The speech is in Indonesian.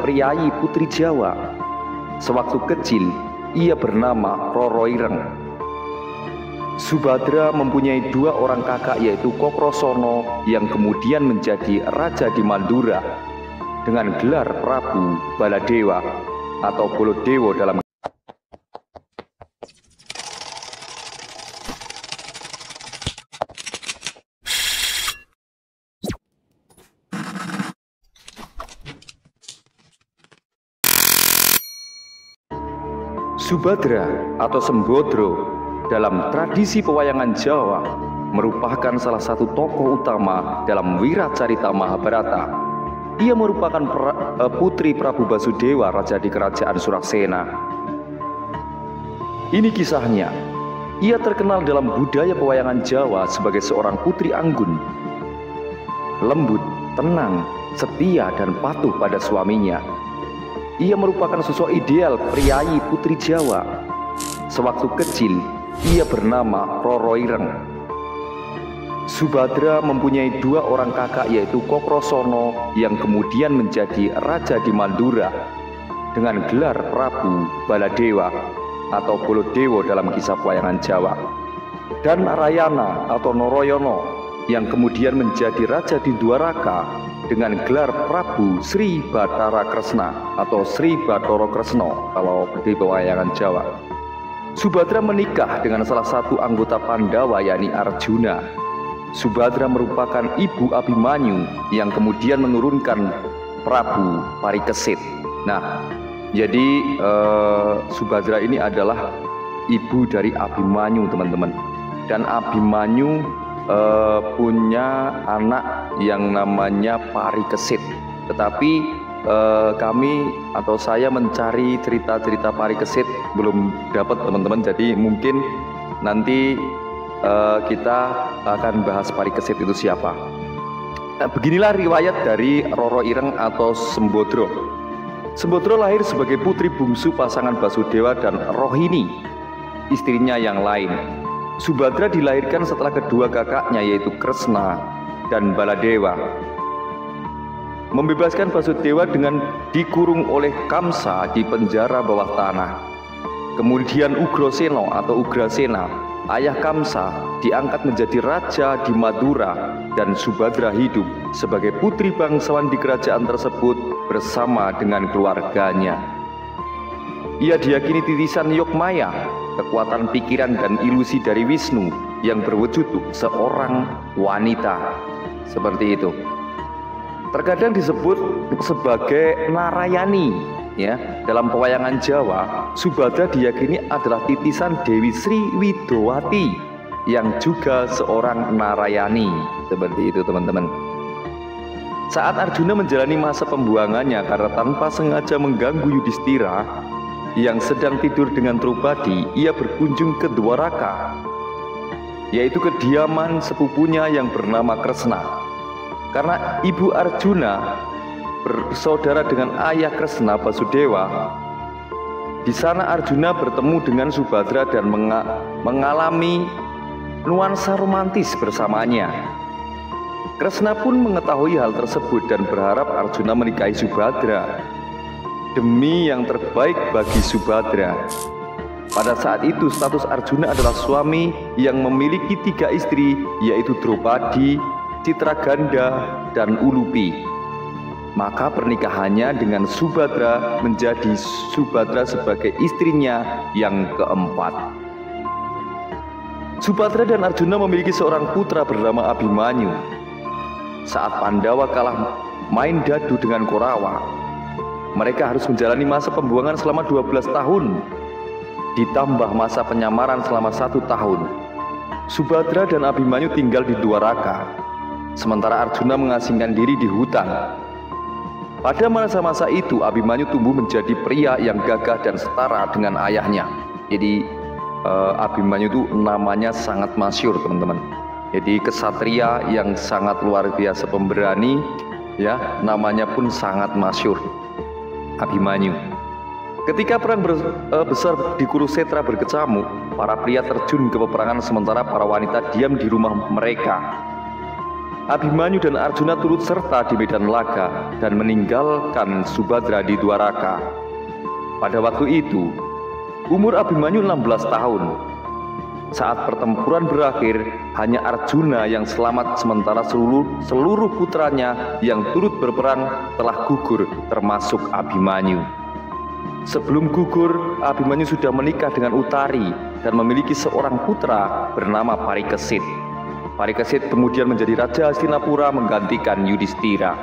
priayi putri Jawa. Sewaktu kecil, ia bernama Roro Ireng. Subadra mempunyai dua orang kakak, yaitu Kokrosono yang kemudian menjadi raja di Mandura dengan gelar Prabu Baladewa atau Bolodewo dalam Subadra atau Sembodro dalam tradisi pewayangan Jawa merupakan salah satu tokoh utama dalam Wiracarita Mahabharata. Ia merupakan putri Prabu Basudewa, raja di kerajaan Suraksena. Ini kisahnya. Ia terkenal dalam budaya pewayangan Jawa sebagai seorang putri anggun, lembut, tenang, setia, dan patuh pada suaminya. Ia merupakan sosok ideal priayi putri Jawa. Sewaktu kecil, ia bernama Roro Ireng. Subadra mempunyai dua orang kakak, yaitu Kokrosono yang kemudian menjadi raja di Mandura dengan gelar Prabu Baladewa atau Bolodewo dalam kisah pewayangan Jawa, dan Rayana atau Noroyono yang kemudian menjadi raja di Dwaraka dengan gelar Prabu Sri Batara Kresna atau Sri Batara Kresno kalau di pewayangan Jawa. Subadra menikah dengan salah satu anggota Pandawa, yakni Arjuna. Subadra merupakan ibu Abhimanyu yang kemudian menurunkan Prabu Parikesit. Nah, jadi Subadra ini adalah ibu dari Abhimanyu, teman-teman. Dan Abhimanyu punya anak yang namanya Parikesit. Tetapi kami atau saya mencari cerita-cerita Parikesit belum dapat, teman-teman. Jadi mungkin nanti kita akan bahas Parikesit itu siapa. Beginilah riwayat dari Roro Ireng atau Sembodro. Sembodro lahir sebagai putri bungsu pasangan Basudewa dan Rohini, istrinya yang lain. Subadra dilahirkan setelah kedua kakaknya, yaitu Kresna dan Baladewa, membebaskan Basudewa dengan dikurung oleh Kamsa di penjara bawah tanah. Kemudian Ugrasena atau Ugrasena, ayah Kamsa, diangkat menjadi raja di Madura, dan Subadra hidup sebagai putri bangsawan di kerajaan tersebut bersama dengan keluarganya. Ia diyakini titisan Yogmaya, kekuatan pikiran dan ilusi dari Wisnu yang berwujud seorang wanita. Seperti itu. Terkadang disebut sebagai Narayani, ya. Dalam pewayangan Jawa, Subadra diyakini adalah titisan Dewi Sri Widowati yang juga seorang Narayani. Seperti itu, teman-teman. Saat Arjuna menjalani masa pembuangannya karena tanpa sengaja mengganggu Yudhistira yang sedang tidur dengan Drupadi, ia berkunjung ke Dwaraka, yaitu kediaman sepupunya yang bernama Kresna. Karena ibu Arjuna bersaudara dengan ayah Kresna, Basudewa, di sana Arjuna bertemu dengan Subadra dan mengalami nuansa romantis bersamanya. Kresna pun mengetahui hal tersebut dan berharap Arjuna menikahi Subadra demi yang terbaik bagi Subadra. Pada saat itu status Arjuna adalah suami yang memiliki 3 istri, yaitu Drupadi, Citraganda, dan Ulupi. Maka pernikahannya dengan Subadra menjadi Subadra sebagai istrinya yang keempat. Subadra dan Arjuna memiliki seorang putra bernama Abhimanyu. Saat Pandawa kalah main dadu dengan Korawa, mereka harus menjalani masa pembuangan selama 12 tahun, ditambah masa penyamaran selama 1 tahun. Subadra dan Abhimanyu tinggal di Dwaraka, sementara Arjuna mengasingkan diri di hutan. Pada masa-masa itu, Abhimanyu tumbuh menjadi pria yang gagah dan setara dengan ayahnya. Jadi Abhimanyu itu namanya sangat masyhur, teman-teman. Jadi kesatria yang sangat luar biasa pemberani, ya, namanya pun sangat masyhur, Abhimanyu. Ketika perang besar di Kurusetra berkecamuk, para pria terjun ke peperangan sementara para wanita diam di rumah mereka. Abhimanyu dan Arjuna turut serta di medan laga dan meninggalkan Subhadra di Dwaraka. Pada waktu itu, umur Abhimanyu 16 tahun. Saat pertempuran berakhir, hanya Arjuna yang selamat sementara seluruh putranya yang turut berperang telah gugur termasuk Abhimanyu. Sebelum gugur, Abhimanyu sudah menikah dengan Utari dan memiliki seorang putra bernama Parikesit. Parikesit kemudian menjadi Raja Hastinapura menggantikan Yudhistira.